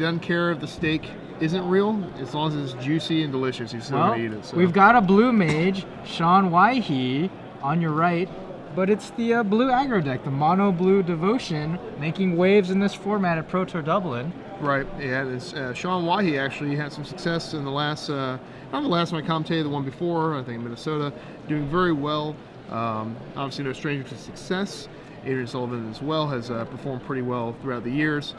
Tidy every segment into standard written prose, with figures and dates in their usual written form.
doesn't care if the steak isn't real, as long as it's juicy and delicious, he's still going to eat it. So. We've got a blue mage, Sean Weihe, on your right, but it's the blue aggro deck, the mono blue devotion, making waves in this format at Pro Tour Dublin. Right, yeah, it's, Sean Weihe actually had some success in the last, not the last one I commentated, the one before, I think Minnesota, doing very well. Obviously no stranger to success. Adrian Sullivan as well has performed pretty well throughout the years,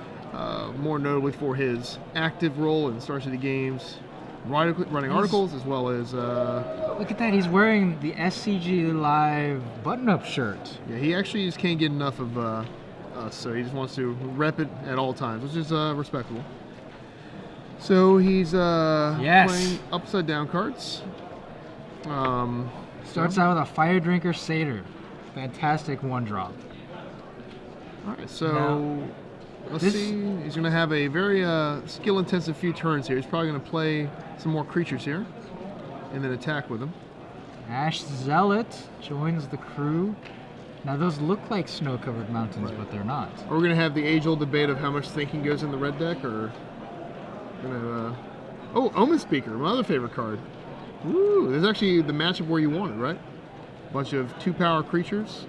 more notably for his active role in Star City Games, running articles, as well as... Look at that, he's wearing the SCG Live button-up shirt. Yeah, he actually just can't get enough of us, so he just wants to rep it at all times, which is respectable. So he's playing upside down cards. Starts out with a Fire Drinker Satyr. Fantastic one drop. Alright, so let's see. He's going to have a very skill intensive few turns here. He's probably going to play some more creatures here and then attack with them. Ash Zealot joins the crew. Now those look like snow-covered mountains, but they're not. We're going to have the age-old debate of how much thinking goes in the red deck, or oh, Omen Speaker, my other favorite card. Ooh, this is actually the matchup where you want it, right? Bunch of 2-power creatures.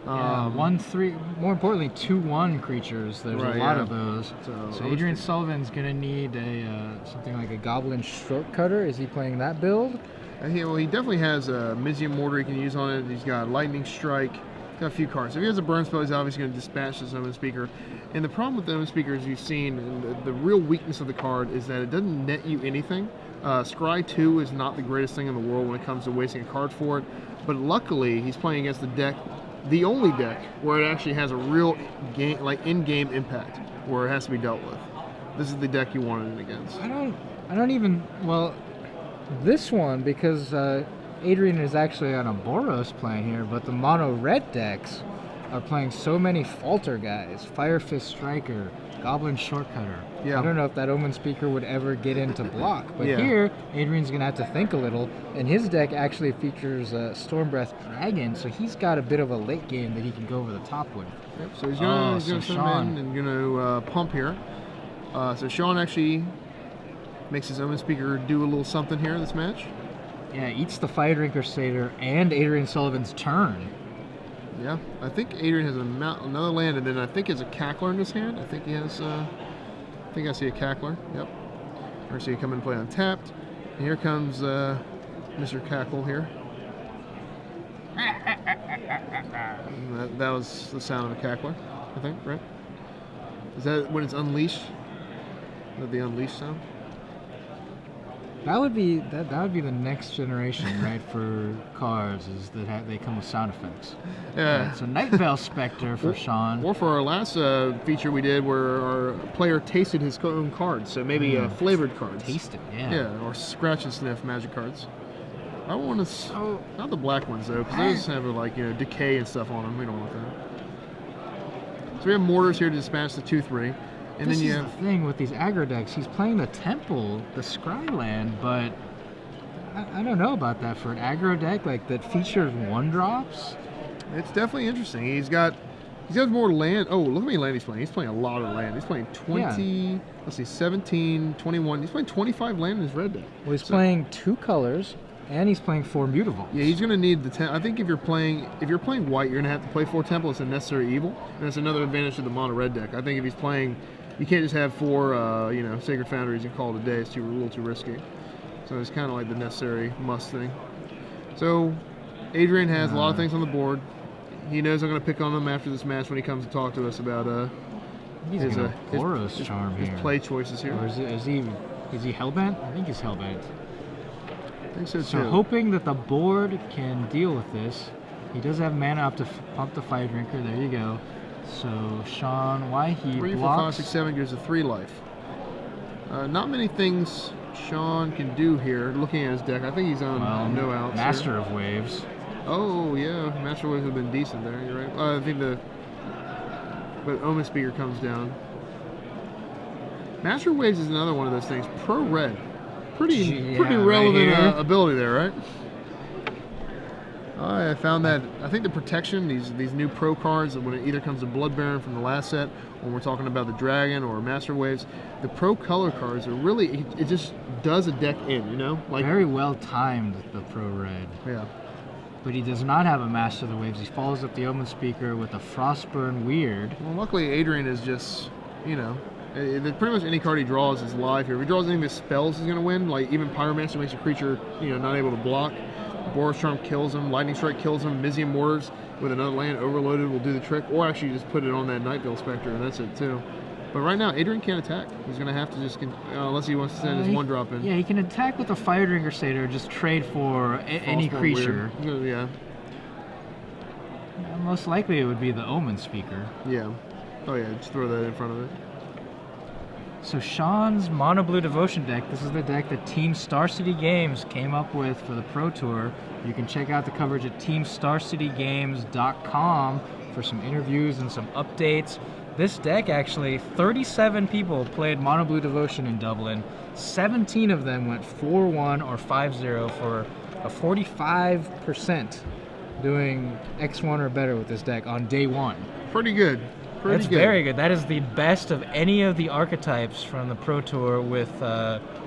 Yeah, 1/3. More importantly, 2/1 creatures. There's a lot of those. So Adrian Sullivan's going to need a something like a Goblin Shortcutter. Is he playing that build? Well, he definitely has a Mizium Mortar he can use on it. He's got Lightning Strike. He's got a few cards. If he has a burn spell, he's obviously going to dispatch this Omen Speaker. And the problem with the Omen Speaker, as you've seen, and the real weakness of the card is that it doesn't net you anything. Scry 2 is not the greatest thing in the world when it comes to wasting a card for it. But luckily, he's playing against the deck, the only deck where it actually has a real game, like in-game impact, where it has to be dealt with. This is the deck you wanted it against. I don't even, well, this one, because Adrian is actually on a Boros playing here, but the mono red decks are playing so many Falter guys, Fire Fist Striker, Goblin Shortcutter. Yeah. I don't know if that Omen Speaker would ever get into block, but here Adrian's gonna have to think a little, and his deck actually features Stormbreath Dragon, so he's got a bit of a late game that he can go over the top with. Yep, so he's gonna send him in and gonna pump here. So Sean actually makes his Omen Speaker do a little something here in this match. Yeah, eats the Fire Drinker Satyr and Adrian Sullivan's turn. Yeah, I think Adrian has another land, and then I think he has a Cackler in his hand. I think he has, I think I see a Cackler. Yep. Or see him come and play untapped. And here comes Mr. Cackle here. That was the sound of a Cackler, I think, right? Is that when it's unleashed? Is that the unleashed sound? That would be the next generation, right? For cards, is that they come with sound effects. Yeah. So Night Veil Spectre for Sean. Or for our last feature we did, where our player tasted his own cards. So maybe flavored cards. Taste it, yeah. Yeah, or scratch and sniff magic cards. I don't want to. Not the black ones though, because those have like decay and stuff on them. We don't want that. So we have mortars here to dispatch the 2/3. And this then is the thing with these aggro decks. He's playing the Temple, the Scry land, but I don't know about that for an aggro deck like that features 1-drops. It's definitely interesting. He's got more land. Oh, look how many land he's playing. He's playing a lot of land. He's playing 20. Let's see, 17, 21. He's playing 25 land in his red deck. Well, he's playing 2 colors. And he's playing 4 mutavaults. Yeah, he's going to need the I think if you're playing white, you're going to have to play 4 Temple. It's a necessary evil, and that's another advantage to the mono red deck. I think if he's playing, you can't just have 4, Sacred Foundries and call it a day. It's a little too risky. So it's kind of like the necessary must thing. So Adrian has a lot of things on the board. He knows I'm going to pick on him after this match when he comes to talk to us about his play choices here. Or is he hellbent? I think he's hellbent. I think so too. So hoping that the board can deal with this. He does have mana up to pump the Fire Drinker. There you go. So Sean Weihe 3, 4, 5, 6, 7 gives a 3 life. Not many things Sean can do here. Looking at his deck, I think he's on no outs. Master of Waves. Oh yeah, Master of Waves have been decent there. You're right. I think but Omen Speaker comes down. Master of Waves is another one of those things. Pro red. Pretty relevant ability there, right? I found that I think the protection, these new pro cards, when it either comes to Blood Baron from the last set, when we're talking about the Dragon or Master Waves, the pro color cards are really it just does a deck in, you know, like Very well timed, the Pro Red. yeah. But he does not have a Master of the Waves. He follows up the Omen Speaker with a Frostburn Weird. Well, luckily Adrian is just, you know, pretty much any card he draws is live here. If he draws any of his spells, he's going to win. Like even Pyromancer makes a creature, you know, not able to block. Boros Charm kills him. Lightning Strike kills him. Mizium Mortars with another land overloaded will do the trick. Or actually just put it on that Nightveil Spectre and that's it too. But right now, Adrian can't attack. He's going to have to just, unless he wants to send his one drop in. Yeah, he can attack with a Fire Drinker Satyr, just trade for any creature. Yeah. Most likely it would be the Omen Speaker. Yeah. Oh yeah, just throw that in front of it. So Sean's Mono Blue Devotion deck, this is the deck that Team Star City Games came up with for the Pro Tour. You can check out the coverage at teamstarcitygames.com for some interviews and some updates. This deck actually, 37 people played Mono Blue Devotion in Dublin. 17 of them went 4-1 or 5-0 for a 45% doing X1 or better with this deck on day one. Pretty good. That's very good. That is the best of any of the archetypes from the Pro Tour with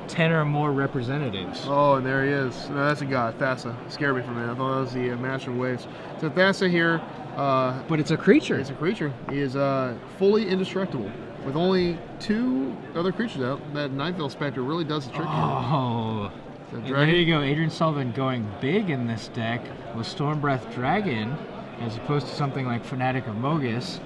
10 or more representatives. Oh, and there he is. No, that's a guy, Thassa. Scared me for a minute. I thought that was the Master of Waves. So Thassa here. But it's a creature. It's a creature. He is fully indestructible. With only 2 other creatures out, that Nightveil Spectre really does the trick. Oh. There you go. Adrian Sullivan going big in this deck with Stormbreath Dragon as opposed to something like Fanatic of Mogus.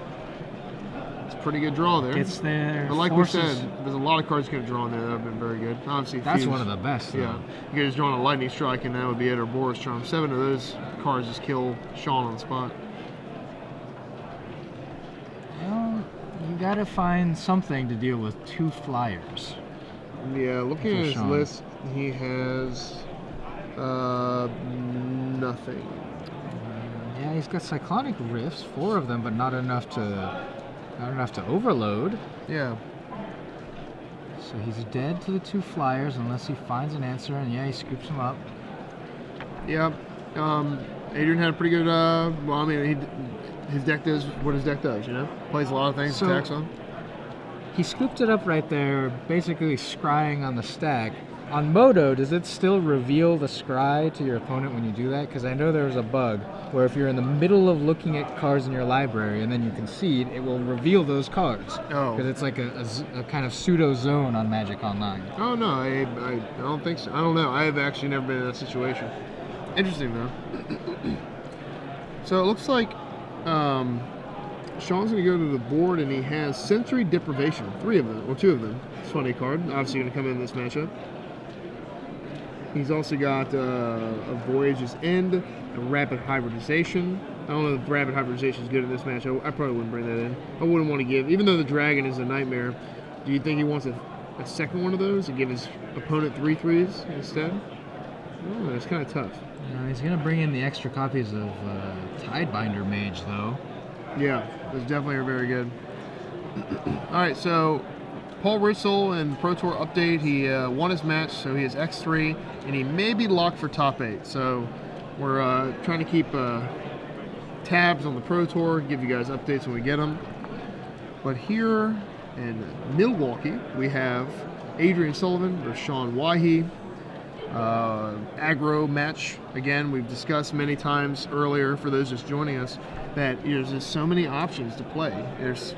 It's a pretty good draw there. It's there. But like we said, there's a lot of cards you could have drawn there that have been very good. Obviously, that's Fuse. one of the best, though. Yeah. You could just draw a Lightning Strike and that would be it, or Boros Charm. 7 of those cards just kill Sean on the spot. Well, you gotta find something to deal with 2 flyers. Yeah, looking at his Sean. list, he has nothing. Yeah, he's got Cyclonic Rifts, 4 of them, but not enough to overload. Yeah. So he's dead to the 2 flyers unless he finds an answer, and yeah, he scoops them up. Yeah. Adrian had a pretty good. Well, I mean, his deck does what his deck does. You know, plays a lot of things. So, attacks on. He scooped it up right there, basically scrying on the stack. On Moto, does it still reveal the scry to your opponent when you do that? Because I know there was a bug where if you're in the middle of looking at cards in your library and then you concede, it will reveal those cards. Oh. Because it's like a kind of pseudo zone on Magic Online. Oh no, I don't think so. I don't know. I have actually never been in that situation. Interesting though. So it looks like Sean's going to go to the board and he has Sensory Deprivation. 3 of them, or 2 of them. It's a funny card. Obviously going to come in this matchup. He's also got a Voyage's End, a Rapid Hybridization. I don't know if Rapid Hybridization is good in this match. I probably wouldn't bring that in. I wouldn't want to give, even though the Dragon is a nightmare, do you think he wants a second one of those and give his opponent 3/3s instead? Oh, it's kind of tough. He's going to bring in the extra copies of Tidebinder Mage, though. Yeah, those definitely are very good. All right, so Paul Ritzel in Pro Tour update, he won his match, so he is X3, and he may be locked for top 8. So we're trying to keep tabs on the Pro Tour, give you guys updates when we get them. But here in Milwaukee, we have Adrian Sullivan versus Sean Weihe. Aggro match. Again, we've discussed many times earlier, for those just joining us, that there's just so many options to play. There's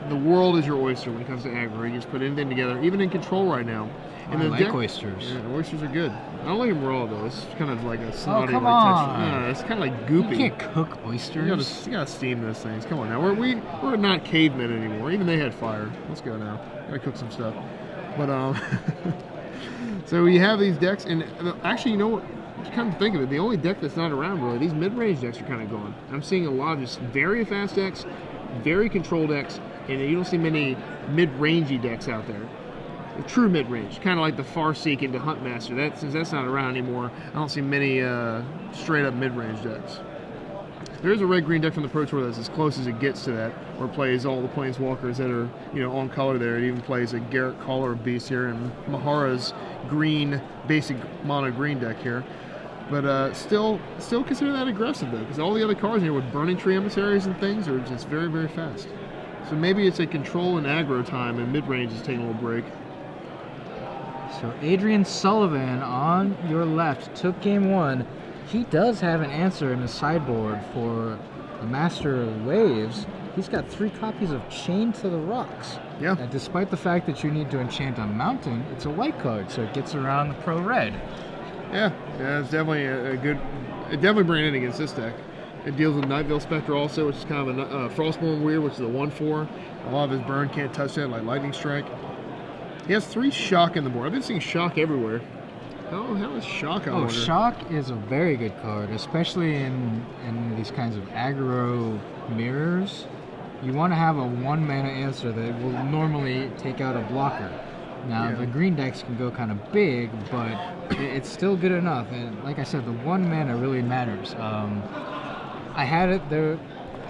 the world is your oyster when it comes to aggro. You just put anything together, even in control right now. And I like oysters. Yeah, oysters are good. I don't like them raw though. It's kind of like a snotty come like on. texture. Yeah, it's kind of like goopy. You can't cook oysters. You gotta steam those things. Come on now. We're not cavemen anymore. Even they had fire. Let's go now. Gotta cook some stuff. But so we have these decks, and actually, you know what? Kind of think of it, the only deck that's not around really, these mid-range decks are kind of gone. I'm seeing a lot of just very fast decks, very control decks, and you don't see many mid-rangey decks out there. The true mid-range, kind of like the Farseek into Huntmaster. Since that's not around anymore, I don't see many straight-up mid-range decks. There is a red-green deck from the Pro Tour that's as close as it gets to that, where it plays all the Planeswalkers that are, on color there. It even plays a Garrett Caller of Beast here, and Mahara's green, basic mono green deck here. But still consider that aggressive though, because all the other cards here with Burning Tree Emissaries and things are just very, very fast. So maybe it's a control and aggro time, and mid-range is taking a little break. So Adrian Sullivan on your left took game 1. He does have an answer in his sideboard for the Master of Waves. He's got 3 copies of Chained to the Rocks. Yeah. And despite the fact that you need to enchant a mountain, it's a white card, so it gets around the pro red. Yeah, it's definitely a good. It definitely bring it in against this deck. It deals with Nightvale Spectre also, which is kind of a Frostborn Weird, which is a 1/4. A lot of his burn can't touch that, like Lightning Strike. He has 3 Shock in the board. I've been seeing Shock everywhere. How is Shock, I wonder? Shock is a very good card, especially in these kinds of aggro mirrors. You want to have a 1-mana answer that will normally take out a blocker. Now, the green decks can go kind of big, but it's still good enough. And like I said, the 1 mana really matters. I had it, the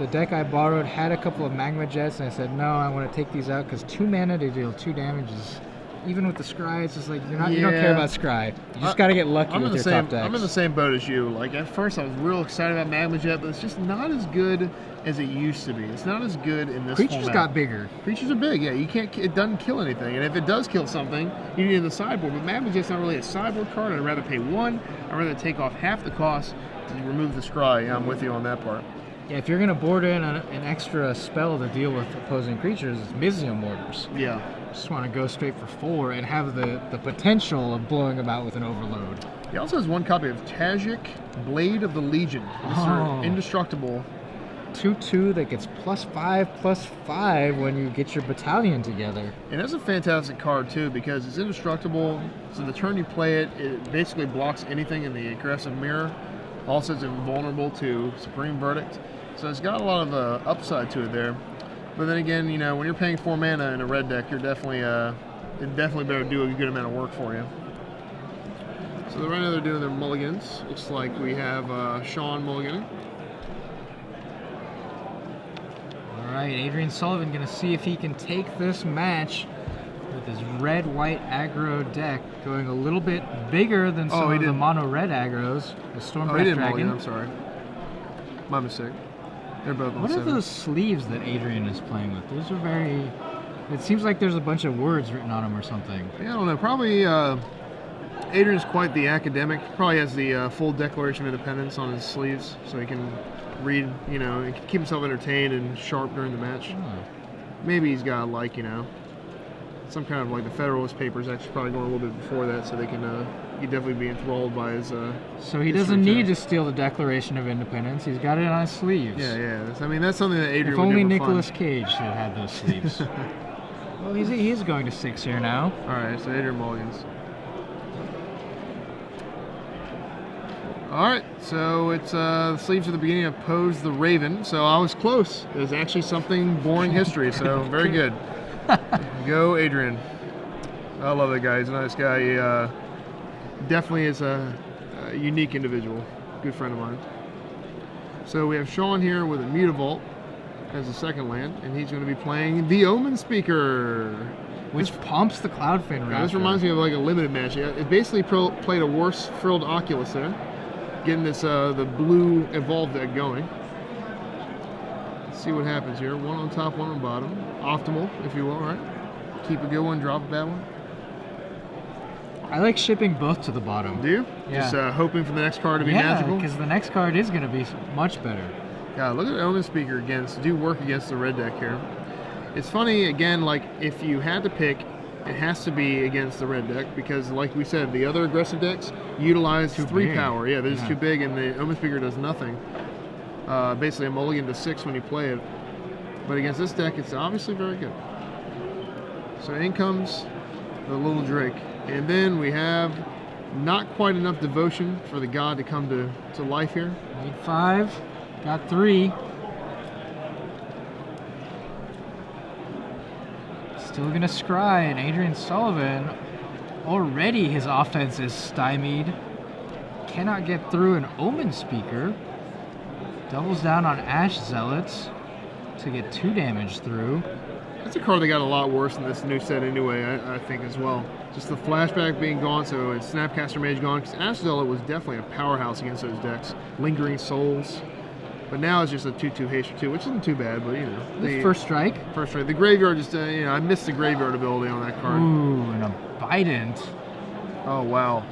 deck I borrowed had a couple of Magma Jets, and I said, no, I want to take these out, because 2 mana to deal 2 damage is, even with the Scry, it's just like, you don't care about Scry. You just got to get lucky with your top decks. I'm in the same boat as you. Like, at first I was real excited about Magma Jet, but it's just not as good as it used to be. It's not as good in this Creatures format. got bigger. Creatures are big, yeah. It doesn't kill anything, and if it does kill something, you need it in the sideboard. But Magma Jet's not really a sideboard card. I'd rather pay 1. I'd rather take off half the cost to remove the Scry. Yeah, I'm with you on that part. Yeah, if you're going to board in an extra spell to deal with opposing creatures, it's Mizium Mortars. Yeah. Just want to go straight for 4 and have the potential of blowing about with an overload. He also has 1 copy of Tajik, Blade of the Legion. This is indestructible. 2/2 that gets +5/+5 when you get your battalion together. And that's a fantastic card too, because it's indestructible. So the turn you play it, it basically blocks anything in the aggressive mirror. Also, it's invulnerable to Supreme Verdict. So it's got a lot of upside to it there. But then again, you know, when you're paying 4 mana in a red deck, you're definitely it definitely better do a good amount of work for you. So right now they're doing their mulligans. Looks like we have Sean mulliganing. All right, Adrian Sullivan going to see if he can take this match with his red-white aggro deck, going a little bit bigger than some of the mono-red aggros. The Stormbreath he didn't Dragon. mulligan, I'm sorry. My mistake. They're both on What 7. are those sleeves that Adrian is playing with? Those are very... It seems like there's a bunch of words written on them or something. Yeah, I don't know. Probably Adrian's quite the academic. Probably has the full Declaration of Independence on his sleeves, so he can read, you know, and keep himself entertained and sharp during the match. Oh. Maybe he's got, like, you know, some kind of like the Federalist Papers actually probably going a little bit before that, so they can he'd definitely be enthralled by his. So he doesn't need to steal the Declaration of Independence. He's got it on his sleeves. Yeah. I mean, that's something that Adrian If would only do for Nicolas fun. Cage had had those sleeves. Well, he's going to 6 here now. All right, so Adrian mulligans. All right, so it's the sleeves at the beginning of Pose the Raven. So I was close. It was actually something boring history, so very good. Go, Adrian. I love that guy. He's a nice guy. He definitely is a unique individual. Good friend of mine. So we have Sean here with a Mutavault as a second land, and he's going to be playing the Omen Speaker. Which pumps the Cloudfin Raptor. This reminds me of like a limited match. It basically played a worse Frilled Oculus there, getting this the blue evolved deck going. Let's see what happens here. 1 on top, 1 on bottom. Optimal, if you will, right? Keep a good one, drop a bad one. I like shipping both to the bottom. Do you? Yeah. Just hoping for the next card to be magical? because the next card is going to be much better. Yeah, look at Omen Speaker do work against the red deck here. It's funny, again, like, if you had to pick, it has to be against the red deck, because, like we said, the other aggressive decks utilize 3 big. power. Yeah, they're just too big, and the Omen Speaker does nothing. Basically, a mulligan to 6 when you play it. But against this deck, it's obviously very good. So in comes the Little Drake. And then we have not quite enough devotion for the god to come to life here. Need 5, got 3. Still gonna scry, and Adrian Sullivan, already his offense is stymied. Cannot get through an Omen Speaker. Doubles down on Ash Zealots to get 2 damage through. That's a card that got a lot worse in this new set anyway, I think, as well. Just the flashback being gone, so it's Snapcaster Mage gone. Because Ashzilla was definitely a powerhouse against those decks. Lingering Souls. But now it's just a 2/2 haste 2, which isn't too bad, but you know. The first strike? First strike. The graveyard just, you know, I missed the graveyard ability on that card. Ooh, an Abidant. Oh, wow.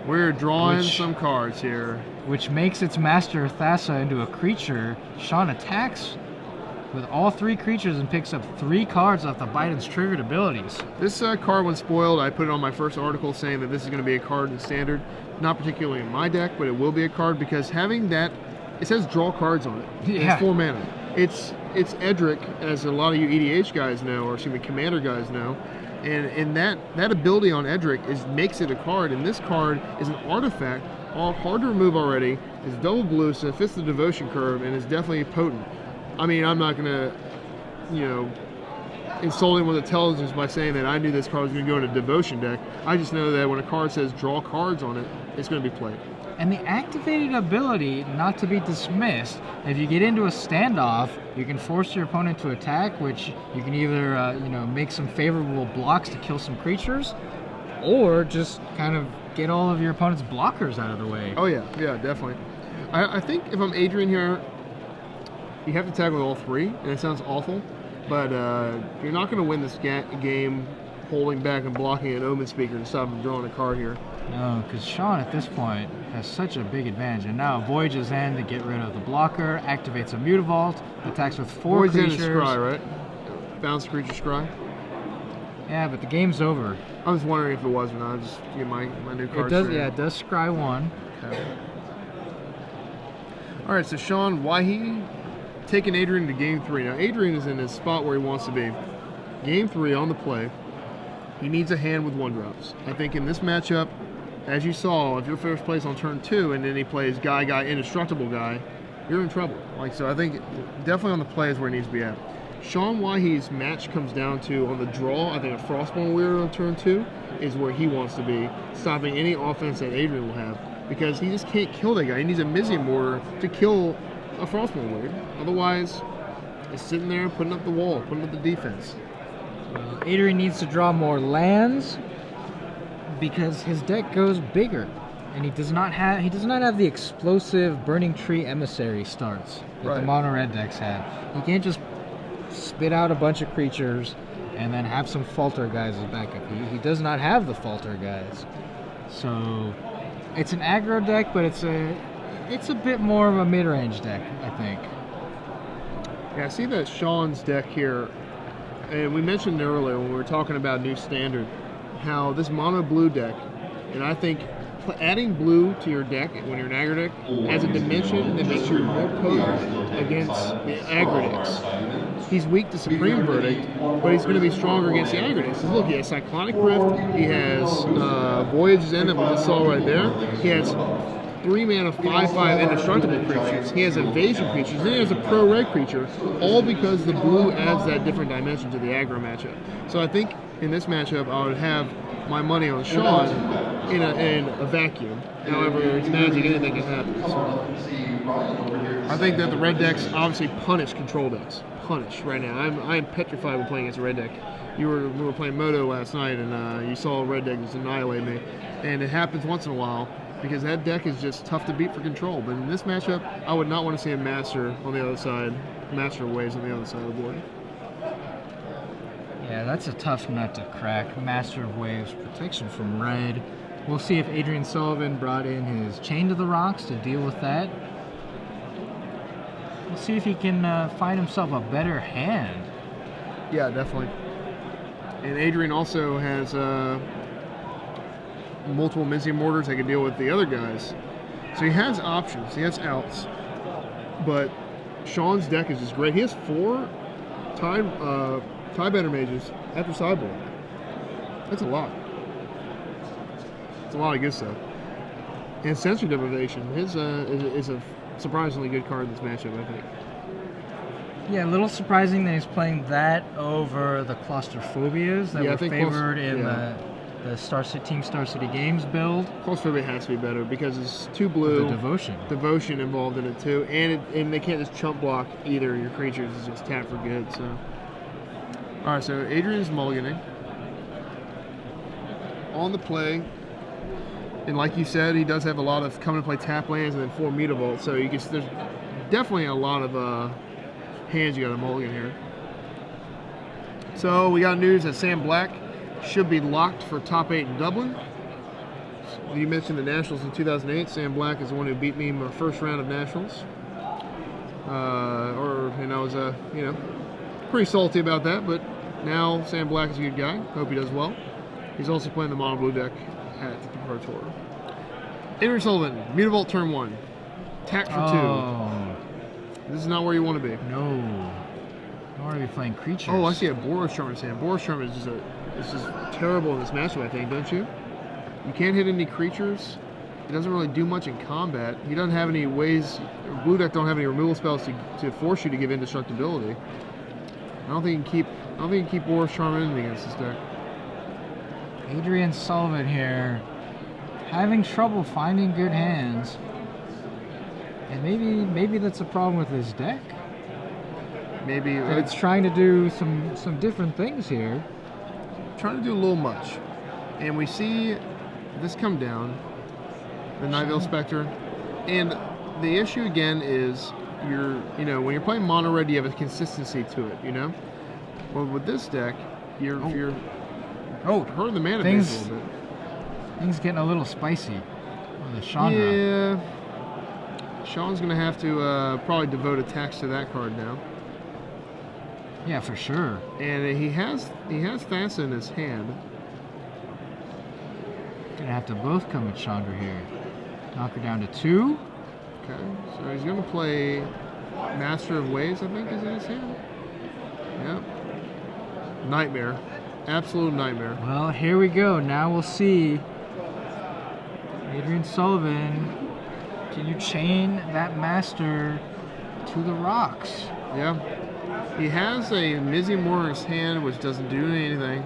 We're drawing some cards here. Which makes its master Thassa into a creature. Sean attacks with all 3 creatures and picks up 3 cards off the Biden's triggered abilities. This card, when spoiled, I put it on my first article saying that this is going to be a card in Standard. Not particularly in my deck, but it will be a card because having that, it says draw cards on it. Yeah. It's 4 mana. It's Edric, as a lot of you EDH guys know, or excuse me, Commander guys know. And that ability on Edric makes it a card, and this card is an artifact, all hard to remove already. It's double blue, so it fits the devotion curve, and is definitely potent. I mean, I'm not gonna, you know, insult anyone with intelligence by saying that I knew this card was gonna go in a devotion deck. I just know that when a card says draw cards on it, it's gonna be played. And the activated ability, not to be dismissed, if you get into a standoff, you can force your opponent to attack, which you can either you know, make some favorable blocks to kill some creatures, or just kind of get all of your opponent's blockers out of the way. Oh yeah, yeah, definitely. I think if I'm Adrian here, you have to tag with all 3, and it sounds awful, but you're not going to win this game holding back and blocking an Omen Speaker to stop him drawing a card here. No, because Sean at this point has such a big advantage, and now Voyage's End to get rid of the blocker, activates a Mutavault, attacks with 4 Voyage's creatures. End is Scry, right? Bounce creature Scry. Yeah, but the game's over. I was wondering if it was or not. Just get my new card. It does, yeah, it does Scry 1. Okay. All right, so Sean Weihe taking Adrian to game 3. Now Adrian is in his spot where he wants to be. Game 3 on the play. He needs a hand with 1-drops. I think in this matchup, as you saw, if you're first place on turn 2 and then he plays guy, indestructible guy, you're in trouble. Like, so I think definitely on the play is where he needs to be at. Sean Weihe's match comes down to, on the draw, I think a Frostborn Weird on turn 2 is where he wants to be, stopping any offense that Adrian will have, because he just can't kill that guy. He needs a Mizzing Mortar to kill a Frostborn Weird. Otherwise, it's sitting there putting up the wall, putting up the defense. Adrian needs to draw more lands because his deck goes bigger, and he does not have the explosive Burning Tree Emissary starts that the mono red decks had. He can't just spit out a bunch of creatures and then have some Falter guys as backup. He does not have the Falter guys, so it's an aggro deck, but it's a bit more of a mid-range deck, I think. Yeah, I see that Sean's deck here. And we mentioned earlier when we were talking about new standard, how this mono blue deck, and I think adding blue to your deck when you're an aggro deck adds a dimension that makes you more potent against the aggro decks. He's weak to Supreme Verdict, but he's going to be stronger against the aggro decks. Look, he has Cyclonic Rift, he has Voyage's End that we just saw right there, he has 3 mana 5/5 indestructible creatures. He has evasion creatures. Then he has a pro-red creature, all because the blue adds that different dimension to the aggro matchup. So I think in this matchup, I would have my money on Sean in a vacuum. However, it's Magic, anything can happen. So I think that the red decks obviously punish control decks. Punish right now. I'm petrified when playing against a red deck. We were playing Moto last night, and you saw a red deck just annihilate me. And it happens once in a while, because that deck is just tough to beat for control. But in this matchup, I would not want to see a Master on the other side, Master of Waves on the other side of the board. Yeah, that's a tough nut to crack. Master of Waves, protection from red. We'll see if Adrian Sullivan brought in his Chain to the Rocks to deal with that. We'll see if he can find himself a better hand. Yeah, definitely. And Adrian also has multiple Mizzing Mortars that can deal with the other guys. So he has options, he has outs. But Sean's deck is just great. He has 4 Tiebender Mages after sideboard. That's a lot. It's a lot of good stuff. And Sensory Deprivation is a surprisingly good card in this matchup, I think. Yeah, a little surprising that he's playing that over the Claustrophobias that were favored in the Team Star City Games build. Claustrophobia has to be better because it's 2 blue. The Devotion involved in it too, and they can't just chump block either. Your creatures is just tap for good. So All right, so Adrian's mulliganing. On the play, and like you said, he does have a lot of come and play tap lands and then 4 mutavault, so you can, there's definitely a lot of hands you got to mulligan here. So we got news that Sam Black should be locked for top 8 in Dublin. So you mentioned the Nationals in 2008. Sam Black is the one who beat me in my first round of Nationals. And I was pretty salty about that, but now Sam Black is a good guy. Hope he does well. He's also playing the mono blue deck at the Pro Tour. Adrian Sullivan, Mutavault turn 1. Tack for 2. This is not where you want to be. No. I want to be playing creatures. Oh, I see a Boros Charm in his hand. Boros Charm is just terrible in this matchup, I think, don't you? You can't hit any creatures. It doesn't really do much in combat. He doesn't have any ways. Blue deck don't have any removal spells to force you to give indestructibility. I don't think you can keep Boros Charm in against this deck. Adrian Sullivan here, having trouble finding good hands, and maybe that's a problem with his deck. Maybe it's trying to do some different things here. Trying to do a little much, and we see this come down, the Nightveil Spectre, and the issue again is when you're playing mono red, you have a consistency to it, Well, with this deck, you're hurting the mana base a little bit. Things getting a little spicy with the Chandra. Yeah. Sean's going to have to probably devote attacks to that card now. Yeah, for sure. And he has Thassa in his hand. Gonna have to both come with Chandra here. Knock her down to 2. Okay, so he's going to play Master of Waves, I think, is in his hand. Yep. Nightmare. Absolute nightmare. Well, here we go. Now we'll see. Adrian Sullivan, can you chain that Master to the rocks? Yeah. He has a Mizzy Moore in his hand, which doesn't do anything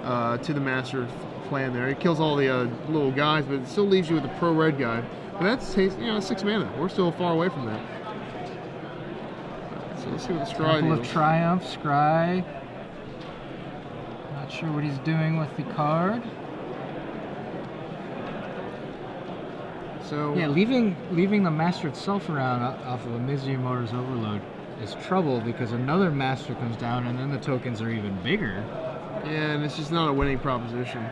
to the Master plan there. It kills all the little guys, but it still leaves you with a pro-red guy. But that's 6 mana. We're still far away from that. So let's see what the Scry Temple deals. of Triumph, Scry. Not sure what he's doing with the card. So yeah, leaving the Master itself around off of a Mizzy Motor's Overload is trouble because another Master comes down and then the tokens are even bigger. Yeah, and it's just not a winning proposition.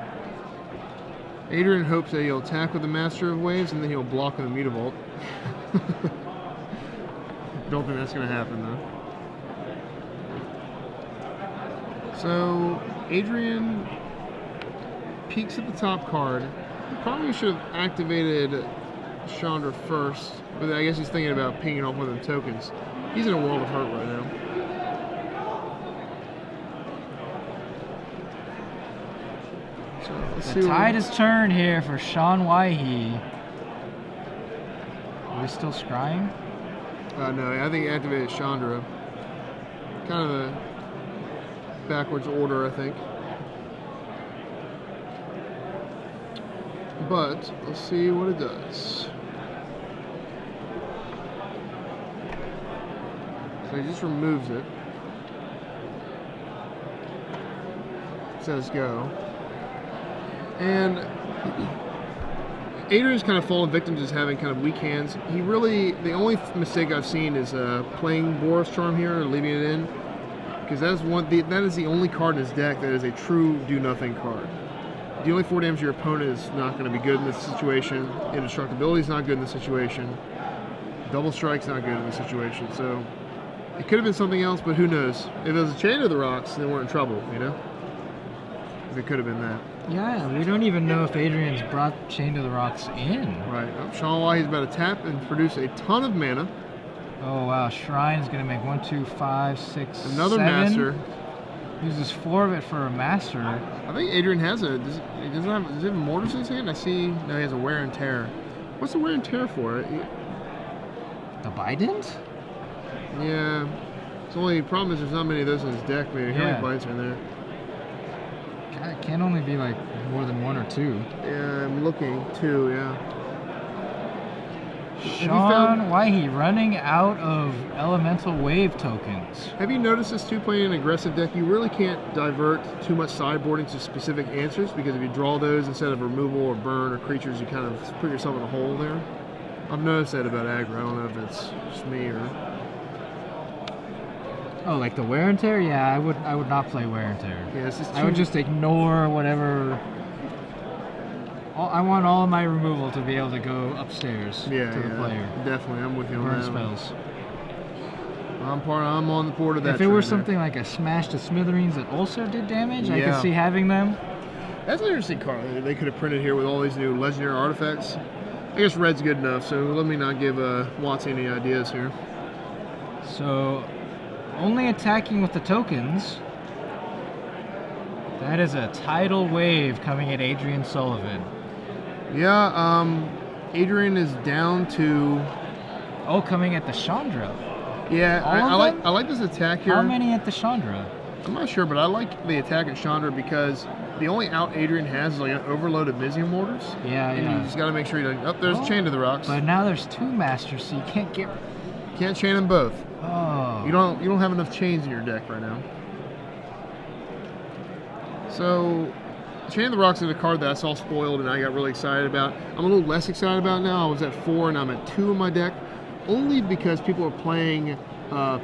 Adrian hopes that he'll attack with the Master of Waves and then he'll block with the Mutavault. Don't think that's going to happen though. So Adrian peeks at the top card. He probably should have activated Chandra first, but I guess he's thinking about pinging off one of the tokens. He's in a world of hurt right now. So let's see. The tide has turned here for Sean Weihe. Are we still scrying? No, I think he activated Chandra. Kind of a backwards order, I think. But let's see what it does. So he just removes it. Says go. And Adrian's kind of fallen victim to just having kind of weak hands. He really, the only mistake I've seen is playing Boros Charm here and leaving it in. Because that is the only card in his deck that is a true do-nothing card. Dealing 4 damage to your opponent is not going to be good in this situation. Indestructibility is not good in this situation. Double Strike's not good in this situation. So it could have been something else, but who knows? If it was a Chain of the Rocks, then we're in trouble, If it could have been that. Yeah, we don't even know if Adrian's brought Chain to the Rocks in. Right. Sean Weihe's about to tap and produce a ton of mana. Oh wow, Shrine's gonna make 1, 2, 5, 6, Another 7. Master. Uses 4 of it for a Master. I think Adrian has does he have Mortars in his hand? I see, no, he has a Wear and Tear. What's the Wear and Tear for? The Bident? Yeah. The only problem is there's not many of those in his deck, maybe. How many bites are in there? God, it can't only be like more than 1 or 2. Yeah, I'm looking. 2, yeah. Sean Weihe running out of elemental wave tokens. Have you noticed this too? Playing an aggressive deck, you really can't divert too much sideboarding to specific answers, because if you draw those instead of removal or burn or creatures, you kind of put yourself in a hole there. I've noticed that about aggro. I don't know if it's just me or... Oh, like the wear and tear? Yeah, I would not play wear and tear. Yeah, it's just I would just ignore whatever. I want all of my removal to be able to go upstairs to the player. Definitely, I'm with you on Burn that. spells. I'm on the board of that. If it were something like a Smash to Smithereens that also did damage, I Yeah. could see having them. That's an interesting card. They could have printed here with all these new legendary artifacts. I guess red's good enough, so let me not give Watson any ideas here. So, only attacking with the tokens. That is a tidal wave coming at Adrian Sullivan. Yeah, Adrian is down to... Oh, coming at the Chandra. Yeah, I like this attack here. How many at the Chandra? I'm not sure, but I like the attack at Chandra because the only out Adrian has is like an overload of Mizium Mortars. Yeah, and yeah. you just got to make sure you don't... Oh, there's a Chain to the Rocks. But now there's two Masters, so you can't get... Can't chain them both. Oh. You don't have enough chains in your deck right now. So, Chain of the Rocks is a card that I saw spoiled and I got really excited about. I'm a little less excited about now. I was at 4 and I'm at 2 in my deck. Only because people are playing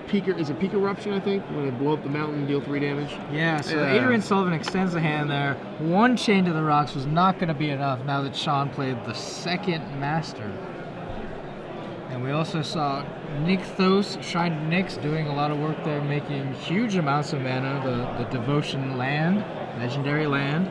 Peak Eruption, I think, when they blow up the mountain and deal 3 damage. Yeah, so Adrian Sullivan extends the hand there. One Chain to the Rocks was not going to be enough now that Sean played the second Master. And we also saw Nykthos, Shrine to Nyx, doing a lot of work there, making huge amounts of mana, the Devotion land, legendary land.